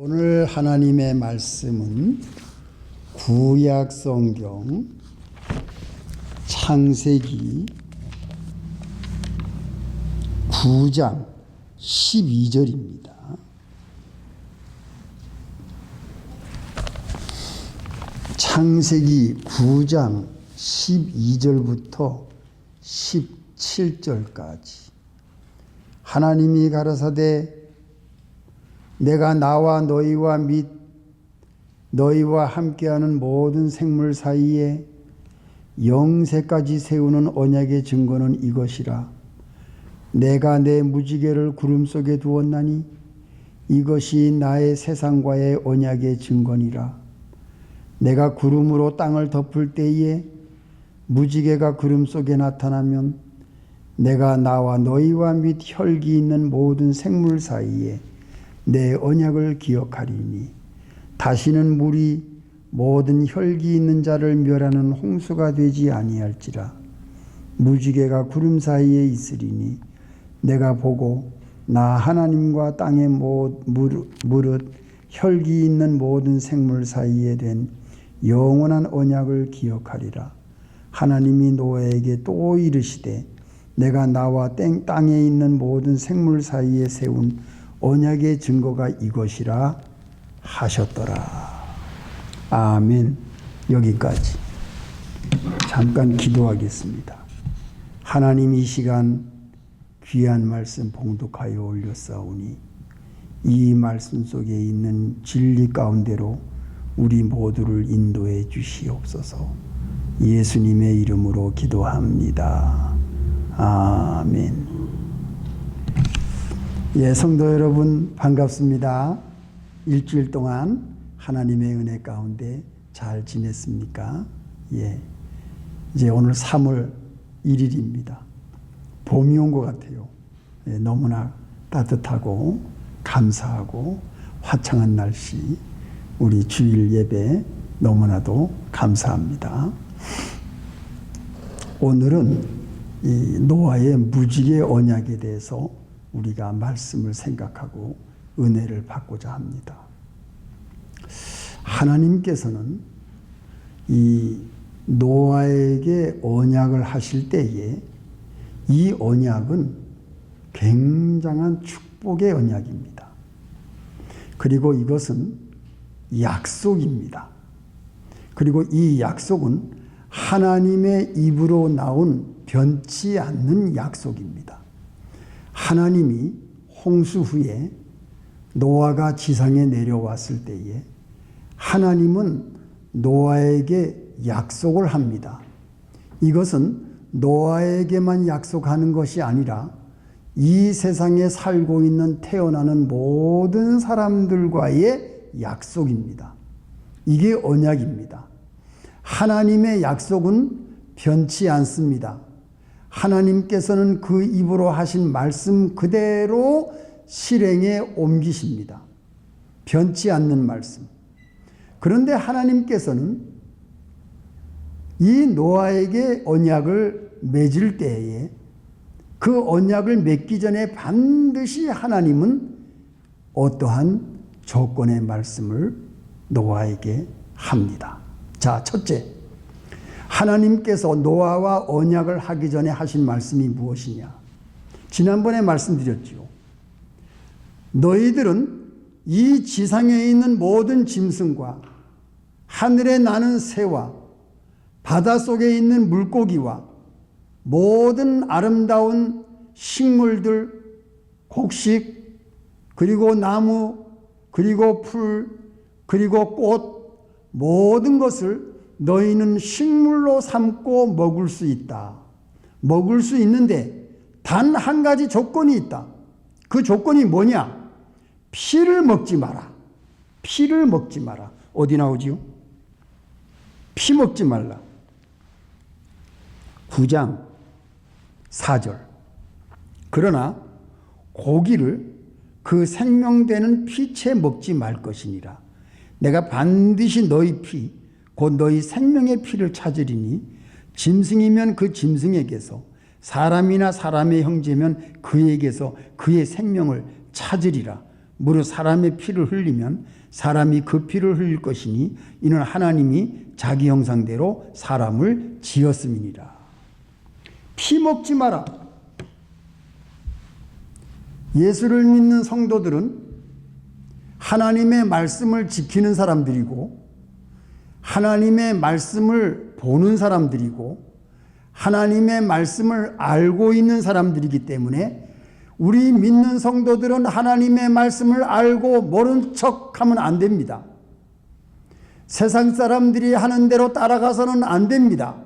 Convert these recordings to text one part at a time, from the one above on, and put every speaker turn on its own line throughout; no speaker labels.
오늘 하나님의 말씀은 구약 성경 창세기 9장 12절입니다. 창세기 9장 12절부터 17절까지 하나님이 가라사대 내가 나와 너희와 및 너희와 함께하는 모든 생물 사이에 영세까지 세우는 언약의 증거는 이것이라. 내가 내 무지개를 구름 속에 두었나니 이것이 나의 세상과의 언약의 증거니라. 내가 구름으로 땅을 덮을 때에 무지개가 구름 속에 나타나면 내가 나와 너희와 및 혈기 있는 모든 생물 사이에 내 언약을 기억하리니 다시는 물이 모든 혈기 있는 자를 멸하는 홍수가 되지 아니할지라. 무지개가 구름 사이에 있으리니 내가 보고 나 하나님과 땅의 무릇 혈기 있는 모든 생물 사이에 된 영원한 언약을 기억하리라. 하나님이 노아에게 또 이르시되 내가 나와 땅에 있는 모든 생물 사이에 세운 언약의 증거가 이것이라 하셨더라. 아멘. 여기까지. 잠깐 기도하겠습니다. 하나님, 이 시간 귀한 말씀 봉독하여 올렸사오니 이 말씀 속에 있는 진리 가운데로 우리 모두를 인도해 주시옵소서. 예수님의 이름으로 기도합니다. 아멘. 예, 성도 여러분 반갑습니다. 일주일 동안 하나님의 은혜 가운데 잘 지냈습니까? 예, 이제 오늘 3월 1일입니다. 봄이 온 것 같아요. 예, 너무나 따뜻하고 감사하고 화창한 날씨, 우리 주일 예배 너무나도 감사합니다. 오늘은 이 노아의 무지개 언약에 대해서 우리가 말씀을 생각하고 은혜를 받고자 합니다. 하나님께서는 이 노아에게 언약을 하실 때에 이 언약은 굉장한 축복의 언약입니다. 그리고 이것은 약속입니다. 그리고 이 약속은 하나님의 입으로 나온 변치 않는 약속입니다. 하나님이 홍수 후에 노아가 지상에 내려왔을 때에 하나님은 노아에게 약속을 합니다. 이것은 노아에게만 약속하는 것이 아니라 이 세상에 살고 있는 태어나는 모든 사람들과의 약속입니다. 이게 언약입니다. 하나님의 약속은 변치 않습니다. 하나님께서는 그 입으로 하신 말씀 그대로 실행에 옮기십니다. 변치 않는 말씀. 그런데 하나님께서는 이 노아에게 언약을 맺을 때에 그 언약을 맺기 전에 반드시 하나님은 어떠한 조건의 말씀을 노아에게 합니다. 자, 첫째. 하나님께서 노아와 언약을 하기 전에 하신 말씀이 무엇이냐? 지난번에 말씀드렸죠. 너희들은 이 지상에 있는 모든 짐승과 하늘에 나는 새와 바닷속에 있는 물고기와 모든 아름다운 식물들, 곡식, 그리고 나무, 그리고 풀, 그리고 꽃, 모든 것을 너희는 식물로 삼고 먹을 수 있다. 먹을 수 있는데 단 한 가지 조건이 있다. 그 조건이 뭐냐? 피를 먹지 마라. 피를 먹지 마라. 어디 나오지요? 피 먹지 말라. 9장 4절. 그러나 고기를 그 생명되는 피채 먹지 말 것이니라. 내가 반드시 너희 피 곧 너희 생명의 피를 찾으리니 짐승이면 그 짐승에게서 사람이나 사람의 형제면 그에게서 그의 생명을 찾으리라. 무릇 사람의 피를 흘리면 사람이 그 피를 흘릴 것이니 이는 하나님이 자기 형상대로 사람을 지었음이니라. 피 먹지 마라. 예수를 믿는 성도들은 하나님의 말씀을 지키는 사람들이고 하나님의 말씀을 보는 사람들이고 하나님의 말씀을 알고 있는 사람들이기 때문에 우리 믿는 성도들은 하나님의 말씀을 알고 모른 척하면 안 됩니다. 세상 사람들이 하는 대로 따라가서는 안 됩니다.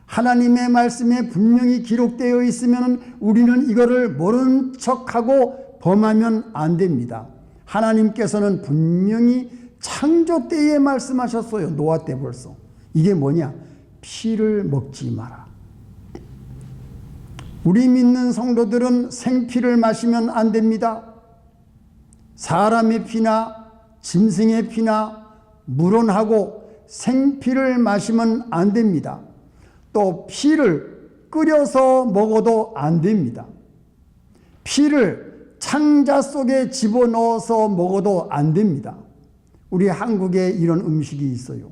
하나님의 말씀에 분명히 기록되어 있으면 우리는 이거를 모른 척하고 범하면 안 됩니다. 하나님께서는 분명히 창조 때에 말씀하셨어요. 노아 때 벌써. 이게 뭐냐? 피를 먹지 마라. 우리 믿는 성도들은 생피를 마시면 안 됩니다. 사람의 피나 짐승의 피나 물론하고 생피를 마시면 안 됩니다. 또 피를 끓여서 먹어도 안 됩니다. 피를 창자 속에 집어넣어서 먹어도 안 됩니다. 우리 한국에 이런 음식이 있어요.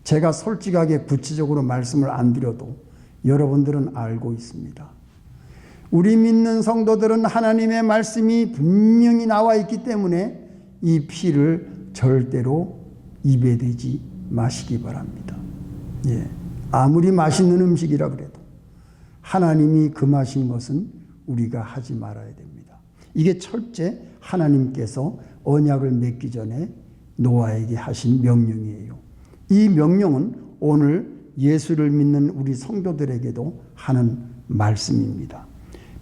제가 솔직하게 구체적으로 말씀을 안 드려도 여러분들은 알고 있습니다. 우리 믿는 성도들은 하나님의 말씀이 분명히 나와 있기 때문에 이 피를 절대로 입에 대지 마시기 바랍니다. 예. 아무리 맛있는 음식이라 그래도 하나님이 금하신 것은 우리가 하지 말아야 됩니다. 이게 첫째 하나님께서 언약을 맺기 전에 노아에게 하신 명령이에요. 이 명령은 오늘 예수를 믿는 우리 성도들에게도 하는 말씀입니다.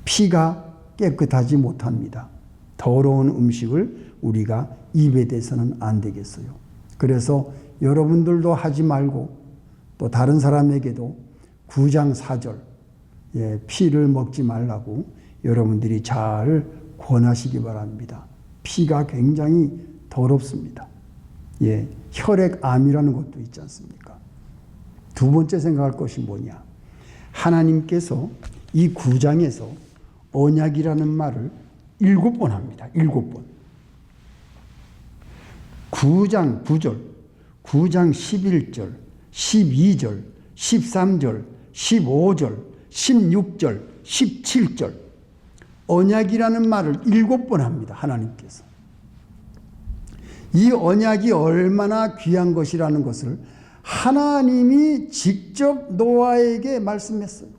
피가 깨끗하지 못합니다. 더러운 음식을 우리가 입에 대서는 안 되겠어요. 그래서 여러분들도 하지 말고 또 다른 사람에게도 9장 4절 피를 먹지 말라고 여러분들이 잘 권하시기 바랍니다. 피가 굉장히 더럽습니다. 혈액암이라는 것도 있지 않습니까? 두 번째 생각할 것이 뭐냐? 하나님께서 이 9장에서 언약이라는 말을 7번 합니다. 7번. 9장 9절, 9장 11절, 12절, 13절, 15절, 16절, 17절. 언약이라는 말을 7번 합니다. 하나님께서. 이 언약이 얼마나 귀한 것이라는 것을 하나님이 직접 노아에게 말씀했어요.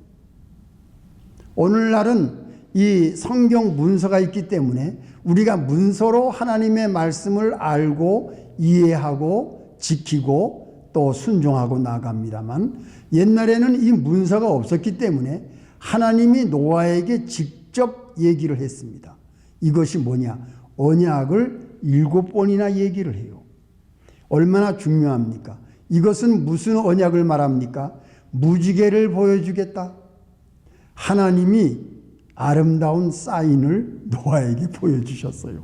오늘날은 이 성경 문서가 있기 때문에 우리가 문서로 하나님의 말씀을 알고 이해하고 지키고 또 순종하고 나갑니다만 옛날에는 이 문서가 없었기 때문에 하나님이 노아에게 직접 얘기를 했습니다. 이것이 뭐냐? 언약을 7번이나 얘기를 해요. 얼마나 중요합니까? 이것은 무슨 언약을 말합니까? 무지개를 보여주겠다. 하나님이 아름다운 사인을 노아에게 보여주셨어요.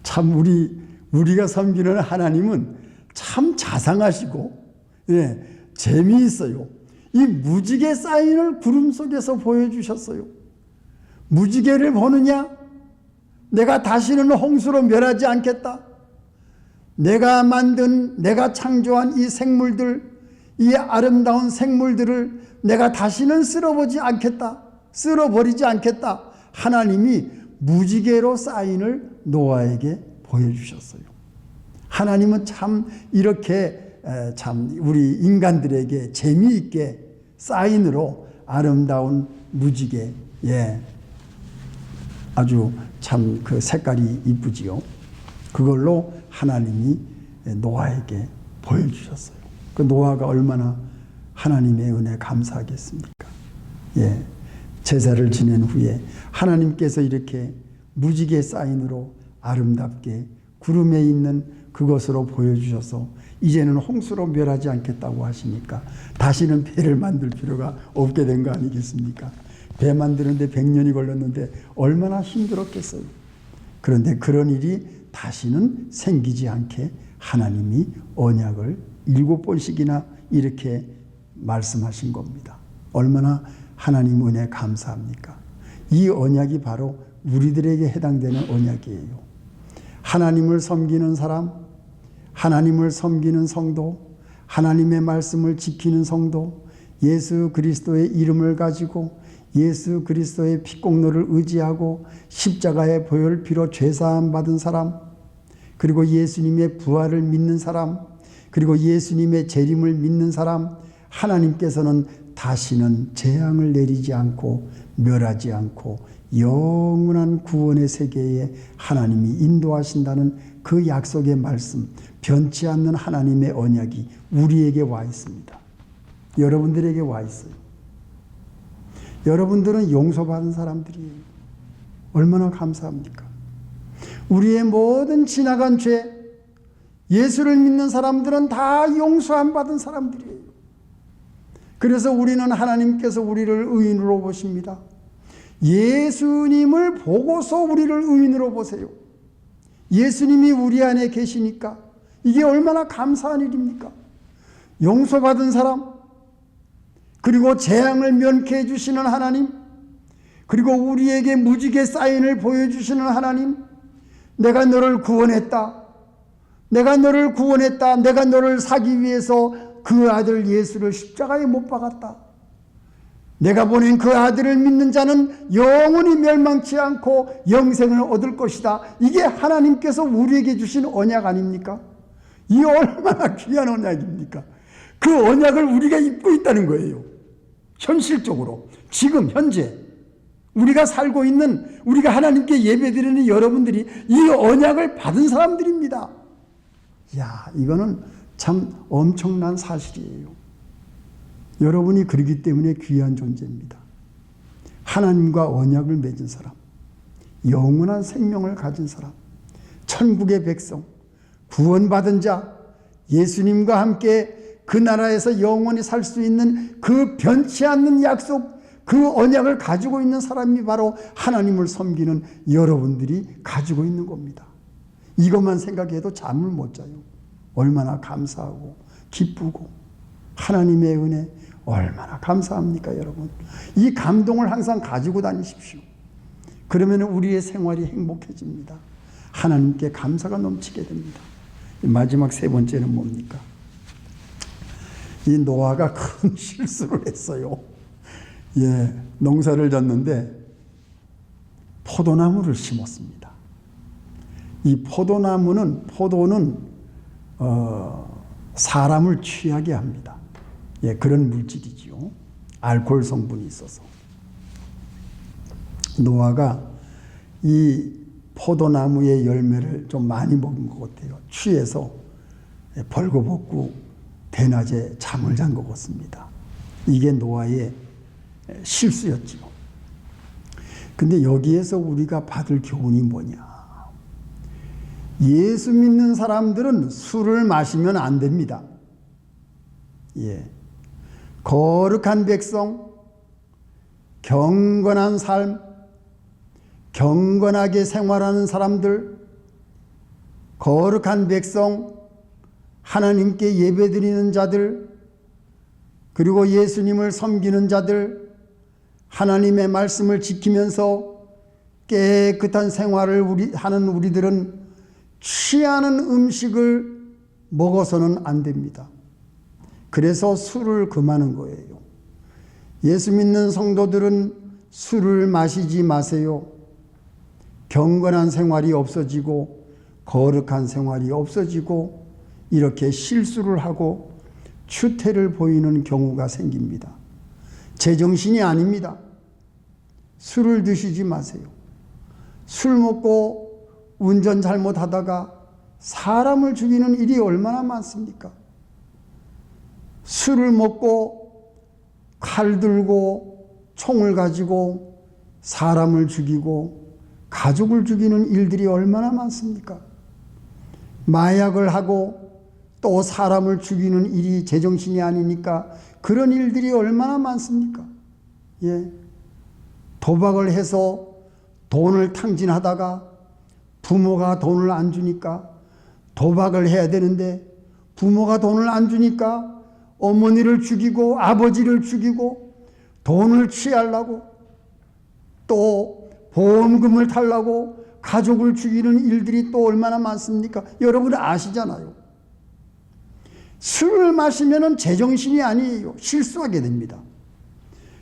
참 우리가 섬기는 하나님은 참 자상하시고 재미있어요. 이 무지개 사인을 구름 속에서 보여주셨어요. 무지개를 보느냐? 내가 다시는 홍수로 멸하지 않겠다. 내가 만든, 내가 창조한 이 생물들, 이 아름다운 생물들을 내가 다시는 쓸어버리지 않겠다. 하나님이 무지개로 사인을 노아에게 보여주셨어요. 하나님은 참 이렇게 우리 인간들에게 재미있게 사인으로 아름다운 무지개, 아주 참 그 색깔이 이쁘지요. 그걸로 하나님이 노아에게 보여주셨어요. 그 노아가 얼마나 하나님의 은혜에 감사하겠습니까? 제사를 지낸 후에 하나님께서 이렇게 무지개 사인으로 아름답게 구름에 있는 그것으로 보여주셔서 이제는 홍수로 멸하지 않겠다고 하시니까 다시는 배를 만들 필요가 없게 된 거 아니겠습니까? 배 만드는데 100년이 걸렸는데 얼마나 힘들었겠어요. 그런데 그런 일이 다시는 생기지 않게 하나님이 언약을 7번씩이나 이렇게 말씀하신 겁니다. 얼마나 하나님 은혜에 감사합니까? 이 언약이 바로 우리들에게 해당되는 언약이에요. 하나님을 섬기는 사람, 하나님을 섬기는 성도, 하나님의 말씀을 지키는 성도, 예수 그리스도의 이름을 가지고 예수 그리스도의 피공로를 의지하고 십자가의 보혈 피로 죄사함 받은 사람, 그리고 예수님의 부활을 믿는 사람, 그리고 예수님의 재림을 믿는 사람, 하나님께서는 다시는 재앙을 내리지 않고 멸하지 않고 영원한 구원의 세계에 하나님이 인도하신다는 그 약속의 말씀, 변치 않는 하나님의 언약이 우리에게 와 있습니다. 여러분들에게 와 있어요. 여러분들은 용서받은 사람들이에요. 얼마나 감사합니까? 우리의 모든 지나간 죄, 예수를 믿는 사람들은 다 용서함 받은 사람들이에요. 그래서 우리는 하나님께서 우리를 의인으로 보십니다. 예수님을 보고서 우리를 의인으로 보세요. 예수님이 우리 안에 계시니까 이게 얼마나 감사한 일입니까? 용서받은 사람, 그리고 재앙을 면케해 주시는 하나님, 그리고 우리에게 무지개 사인을 보여주시는 하나님, 내가 너를 구원했다. 내가 너를 구원했다. 내가 너를 사기 위해서 그 아들 예수를 십자가에 못 박았다. 내가 보낸 그 아들을 믿는 자는 영원히 멸망치 않고 영생을 얻을 것이다. 이게 하나님께서 우리에게 주신 언약 아닙니까? 이 얼마나 귀한 언약입니까? 그 언약을 우리가 입고 있다는 거예요. 현실적으로 지금 현재 우리가 살고 있는, 우리가 하나님께 예배드리는 여러분들이 이 언약을 받은 사람들입니다. 야, 이거는 참 엄청난 사실이에요. 여러분이 그러기 때문에 귀한 존재입니다. 하나님과 언약을 맺은 사람, 영원한 생명을 가진 사람, 천국의 백성, 구원받은 자, 예수님과 함께 그 나라에서 영원히 살 수 있는 그 변치 않는 약속, 그 언약을 가지고 있는 사람이 바로 하나님을 섬기는 여러분들이 가지고 있는 겁니다. 이것만 생각해도 잠을 못 자요. 얼마나 감사하고 기쁘고 하나님의 은혜 얼마나 감사합니까, 여러분? 이 감동을 항상 가지고 다니십시오. 그러면 우리의 생활이 행복해집니다. 하나님께 감사가 넘치게 됩니다. 마지막 세 번째는 뭡니까? 이 노아가 큰 실수를 했어요. 예, 농사를 졌는데 포도나무를 심었습니다. 이 포도는 사람을 취하게 합니다. 예, 그런 물질이지요. 알코올 성분이 있어서. 노아가 이 포도나무의 열매를 좀 많이 먹은 것 같아요. 취해서 벌거벗고 대낮에 잠을 잔 것 같습니다. 이게 노아의 실수였죠. 근데 여기에서 우리가 받을 교훈이 뭐냐? 예수 믿는 사람들은 술을 마시면 안 됩니다. 예. 거룩한 백성, 경건한 삶, 경건하게 생활하는 사람들, 거룩한 백성, 하나님께 예배드리는 자들, 그리고 예수님을 섬기는 자들, 하나님의 말씀을 지키면서 깨끗한 생활을 하는 우리들은 취하는 음식을 먹어서는 안 됩니다. 그래서 술을 금하는 거예요. 예수 믿는 성도들은 술을 마시지 마세요. 경건한 생활이 없어지고 거룩한 생활이 없어지고 이렇게 실수를 하고 추태를 보이는 경우가 생깁니다. 제정신이 아닙니다. 술을 드시지 마세요. 술 먹고 운전 잘못하다가 사람을 죽이는 일이 얼마나 많습니까? 술을 먹고 칼 들고 총을 가지고 사람을 죽이고 가족을 죽이는 일들이 얼마나 많습니까? 마약을 하고 또 사람을 죽이는 일이 제정신이 아니니까 그런 일들이 얼마나 많습니까? 예. 도박을 해서 돈을 탕진하다가 부모가 돈을 안 주니까 도박을 해야 되는데 부모가 돈을 안 주니까 어머니를 죽이고 아버지를 죽이고 돈을 취하려고 또 보험금을 타려고 가족을 죽이는 일들이 또 얼마나 많습니까? 여러분 아시잖아요. 술을 마시면 제정신이 아니에요. 실수하게 됩니다.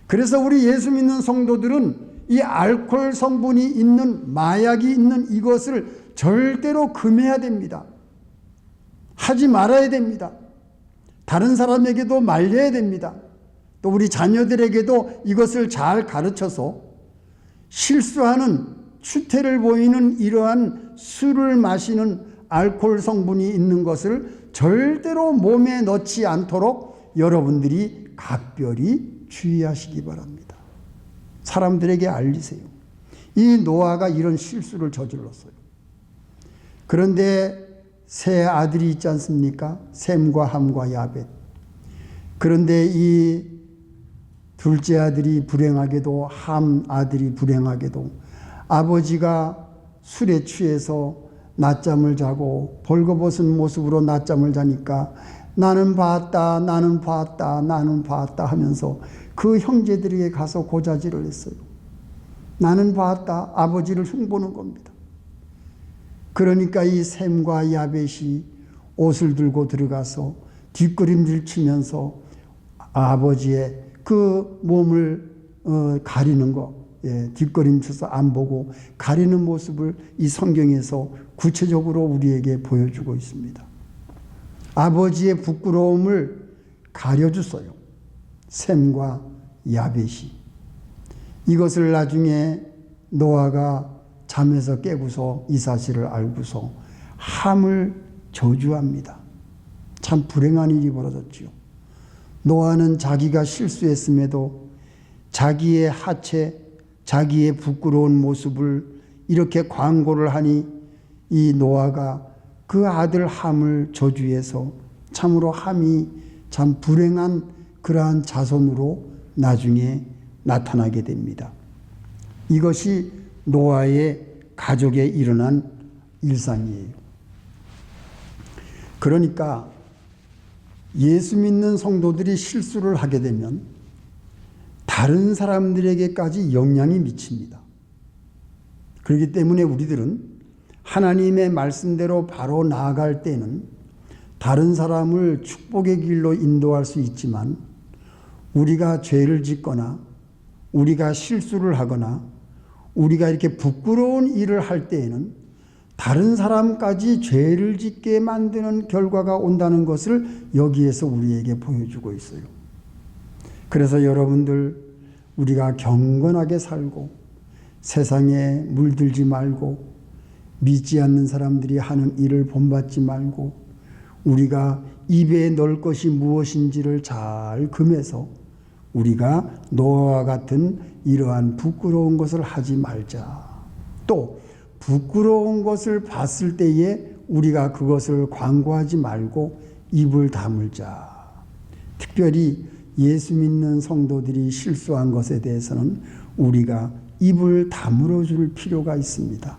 그래서 우리 예수 믿는 성도들은 이 알코올 성분이 있는, 마약이 있는 이것을 절대로 금해야 됩니다. 하지 말아야 됩니다. 다른 사람에게도 말려야 됩니다. 또 우리 자녀들에게도 이것을 잘 가르쳐서 실수하는, 추태를 보이는 이러한 술을 마시는 알코올 성분이 있는 것을 절대로 몸에 넣지 않도록 여러분들이 각별히 주의하시기 바랍니다. 사람들에게 알리세요. 이 노아가 이런 실수를 저질렀어요. 그런데 세 아들이 있지 않습니까? 셈과 함과 야벳. 그런데 이 둘째 아들이 불행하게도, 함 아들이 불행하게도 아버지가 술에 취해서 낮잠을 자고 벌거벗은 모습으로 낮잠을 자니까 나는 봤다, 나는 봤다, 나는 봤다 하면서 그 형제들에게 가서 고자질을 했어요. 나는 봤다, 아버지를 흉보는 겁니다. 그러니까 이 셈과 야벳이 옷을 들고 들어가서 뒷걸음질 치면서 아버지의 그 몸을 가리는 거, 뒷걸음쳐서 안 보고 가리는 모습을 이 성경에서 구체적으로 우리에게 보여주고 있습니다. 아버지의 부끄러움을 가려줬어요. 셈과 야벳이. 이것을 나중에 노아가 잠에서 깨고서 이 사실을 알고서 함을 저주합니다. 참 불행한 일이 벌어졌지요. 노아는 자기가 실수했음에도 자기의 하체, 자기의 부끄러운 모습을 이렇게 광고를 하니 이 노아가 그 아들 함을 저주해서 참으로 함이 참 불행한 그러한 자손으로 나중에 나타나게 됩니다. 이것이 노아의 가족에 일어난 일상이에요. 그러니까 예수 믿는 성도들이 실수를 하게 되면 다른 사람들에게까지 영향이 미칩니다. 그렇기 때문에 우리들은 하나님의 말씀대로 바로 나아갈 때는 다른 사람을 축복의 길로 인도할 수 있지만 우리가 죄를 짓거나 우리가 실수를 하거나 우리가 이렇게 부끄러운 일을 할 때에는 다른 사람까지 죄를 짓게 만드는 결과가 온다는 것을 여기에서 우리에게 보여주고 있어요. 그래서 여러분들 우리가 경건하게 살고 세상에 물들지 말고 믿지 않는 사람들이 하는 일을 본받지 말고 우리가 입에 넣을 것이 무엇인지를 잘 금해서 우리가 노아와 같은 이러한 부끄러운 것을 하지 말자. 또 부끄러운 것을 봤을 때에 우리가 그것을 광고하지 말고 입을 다물자. 특별히 예수 믿는 성도들이 실수한 것에 대해서는 우리가 입을 다물어 줄 필요가 있습니다.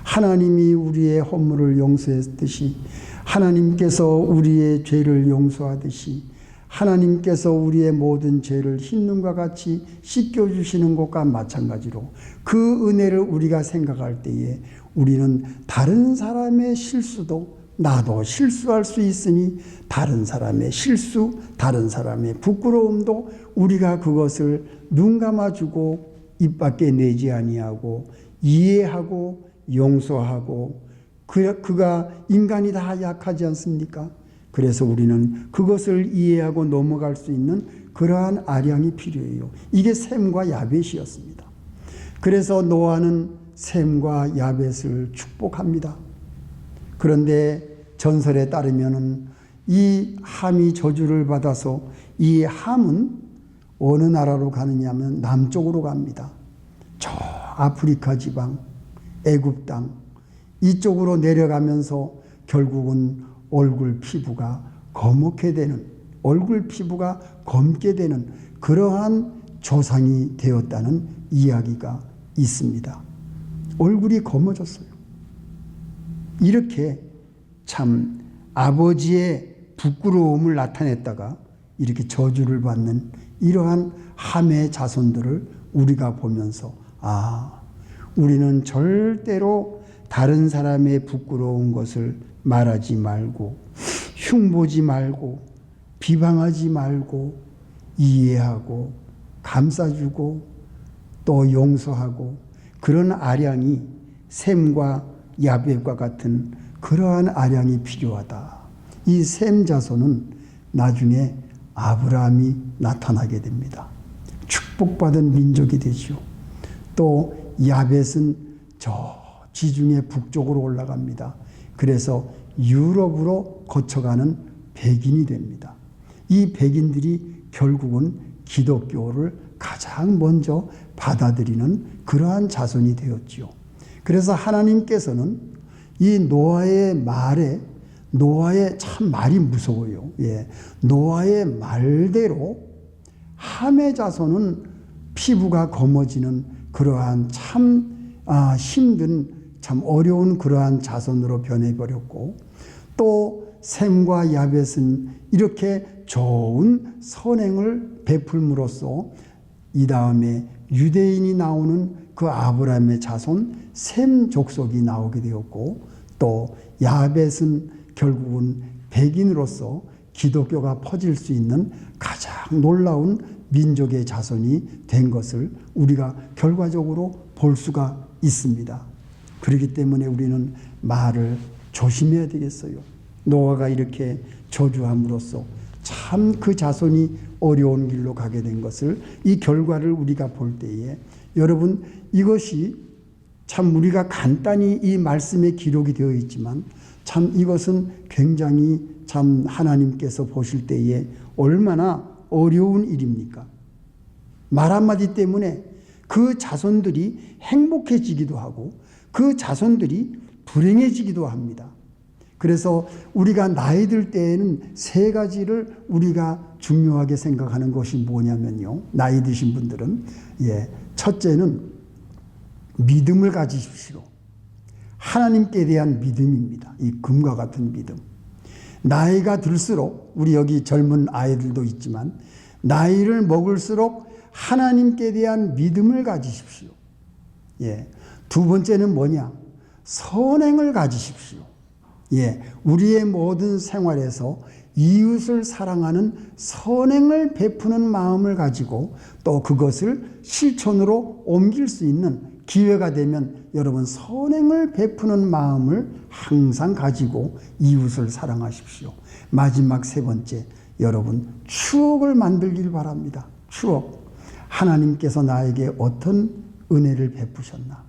하나님이 우리의 허물을 용서했듯이 하나님께서 우리의 죄를 용서하듯이 하나님께서 우리의 모든 죄를 흰눈과 같이 씻겨주시는 것과 마찬가지로 그 은혜를 우리가 생각할 때에 우리는 다른 사람의 실수도 나도 실수할 수 있으니 다른 사람의 실수, 다른 사람의 부끄러움도 우리가 그것을 눈 감아주고 입 밖에 내지 아니하고 이해하고 용서하고 그가 인간이 다 약하지 않습니까? 그래서 우리는 그것을 이해하고 넘어갈 수 있는 그러한 아량이 필요해요. 이게 셈과 야벳이었습니다. 그래서 노아는 셈과 야벳을 축복합니다. 그런데 전설에 따르면은 이 함이 저주를 받아서 이 함은 어느 나라로 가느냐면 남쪽으로 갑니다. 저 아프리카 지방, 애굽 땅 이쪽으로 내려가면서 결국은 얼굴 피부가 검게 되는, 얼굴 피부가 검게 되는 그러한 조상이 되었다는 이야기가 있습니다. 얼굴이 검어졌어요. 이렇게 참 아버지의 부끄러움을 나타냈다가 이렇게 저주를 받는 이러한 함의 자손들을 우리가 보면서 우리는 절대로 다른 사람의 부끄러운 것을 말하지 말고 흉보지 말고 비방하지 말고 이해하고 감싸주고 또 용서하고 그런 아량이 셈과 야벳과 같은 그러한 아량이 필요하다. 이 셈 자손은 나중에 아브라함이 나타나게 됩니다. 축복받은 민족이 되죠. 또 야벳은 저 지중해 북쪽으로 올라갑니다. 그래서 유럽으로 거쳐가는 백인이 됩니다. 이 백인들이 결국은 기독교를 가장 먼저 받아들이는 그러한 자손이 되었지요. 그래서 하나님께서는 이 노아의 말에 노아의 참 말이 무서워요. 예. 노아의 말대로 함의 자손은 피부가 검어지는 그러한 참 힘든 참 어려운 그러한 자손으로 변해버렸고 또 셈과 야벳은 이렇게 좋은 선행을 베풀므로써 이 다음에 유대인이 나오는 그 아브라함의 자손 셈 족속이 나오게 되었고 또 야벳은 결국은 백인으로서 기독교가 퍼질 수 있는 가장 놀라운 민족의 자손이 된 것을 우리가 결과적으로 볼 수가 있습니다. 그렇기 때문에 우리는 말을 조심해야 되겠어요. 노아가 이렇게 저주함으로써 참 그 자손이 어려운 길로 가게 된 것을 이 결과를 우리가 볼 때에 여러분 이것이 참 우리가 간단히 이 말씀에 기록이 되어 있지만 참 이것은 굉장히 참 하나님께서 보실 때에 얼마나 어려운 일입니까? 말 한마디 때문에 그 자손들이 행복해지기도 하고 그 자손들이 불행해지기도 합니다. 그래서 우리가 나이 들 때에는 세 가지를 우리가 중요하게 생각하는 것이 뭐냐면요. 나이 드신 분들은 첫째는 믿음을 가지십시오. 하나님께 대한 믿음입니다. 이 금과 같은 믿음. 나이가 들수록 우리 여기 젊은 아이들도 있지만 나이를 먹을수록 하나님께 대한 믿음을 가지십시오. 두 번째는 뭐냐? 선행을 가지십시오. 우리의 모든 생활에서 이웃을 사랑하는 선행을 베푸는 마음을 가지고 또 그것을 실천으로 옮길 수 있는 기회가 되면 여러분 선행을 베푸는 마음을 항상 가지고 이웃을 사랑하십시오. 마지막 세 번째, 여러분 추억을 만들길 바랍니다. 추억. 하나님께서 나에게 어떤 은혜를 베푸셨나?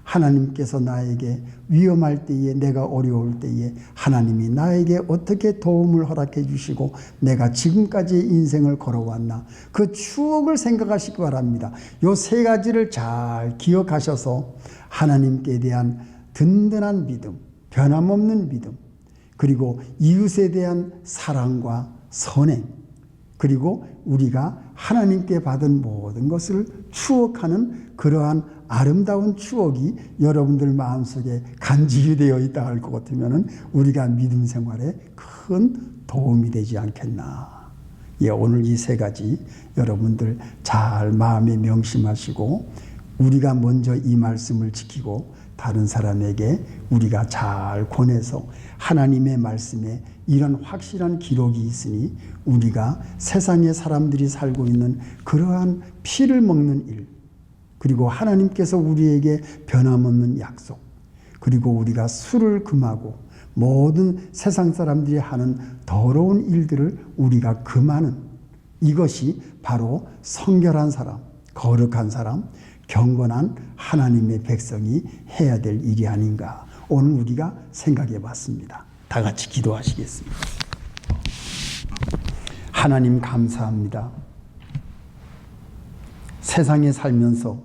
하나님께서 나에게 위험할 때에 내가 어려울 때에 하나님이 나에게 어떻게 도움을 허락해 주시고 내가 지금까지의 인생을 걸어왔나 그 추억을 생각하시기 바랍니다. 요 세 가지를 잘 기억하셔서 하나님께 대한 든든한 믿음, 변함없는 믿음, 그리고 이웃에 대한 사랑과 선행, 그리고 우리가 하나님께 받은 모든 것을 추억하는 그러한 아름다운 추억이 여러분들 마음속에 간직이 되어 있다 할 것 같으면 우리가 믿음 생활에 큰 도움이 되지 않겠나. 오늘 이 세 가지 여러분들 잘 마음에 명심하시고 우리가 먼저 이 말씀을 지키고 다른 사람에게 우리가 잘 권해서 하나님의 말씀에 이런 확실한 기록이 있으니 우리가 세상에 사람들이 살고 있는 그러한 피를 먹는 일, 그리고 하나님께서 우리에게 변함없는 약속, 그리고 우리가 술을 금하고 모든 세상 사람들이 하는 더러운 일들을 우리가 금하는 이것이 바로 성결한 사람, 거룩한 사람, 경건한 하나님의 백성이 해야 될 일이 아닌가 오늘 우리가 생각해 봤습니다. 다 같이 기도하시겠습니다. 하나님 감사합니다. 세상에 살면서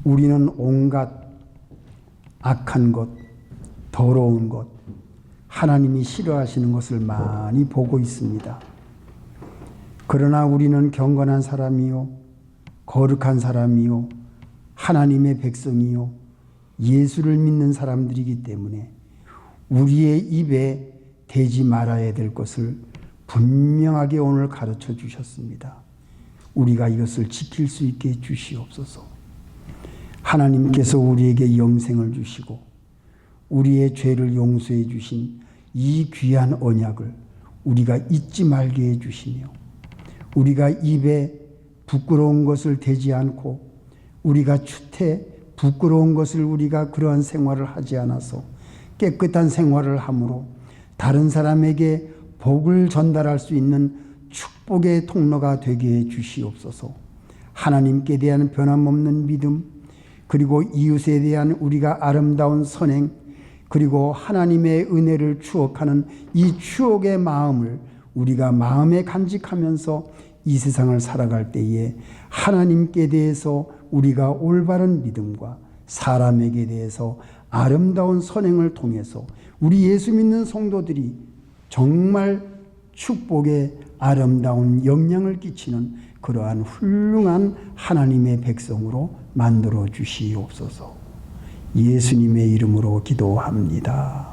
우리는 온갖 악한 것, 더러운 것, 하나님이 싫어하시는 것을 많이 보고 있습니다. 그러나 우리는 경건한 사람이요, 거룩한 사람이요, 하나님의 백성이요, 예수를 믿는 사람들이기 때문에 우리의 입에 대지 말아야 될 것을 분명하게 오늘 가르쳐 주셨습니다. 우리가 이것을 지킬 수 있게 해 주시옵소서. 하나님께서 우리에게 영생을 주시고 우리의 죄를 용서해 주신 이 귀한 언약을 우리가 잊지 말게 해주시며 우리가 입에 부끄러운 것을 대지 않고 우리가 추태 부끄러운 것을 우리가 그러한 생활을 하지 않아서 깨끗한 생활을 함으로 다른 사람에게 복을 전달할 수 있는 축복의 통로가 되게 해 주시옵소서. 하나님께 대한 변함없는 믿음, 그리고 이웃에 대한 우리가 아름다운 선행, 그리고 하나님의 은혜를 추억하는 이 추억의 마음을 우리가 마음에 간직하면서 이 세상을 살아갈 때에 하나님께 대해서 우리가 올바른 믿음과 사람에게 대해서 아름다운 선행을 통해서 우리 예수 믿는 성도들이 정말 축복의 아름다운 영향을 끼치는 그러한 훌륭한 하나님의 백성으로 만들어 주시옵소서. 예수님의 이름으로 기도합니다.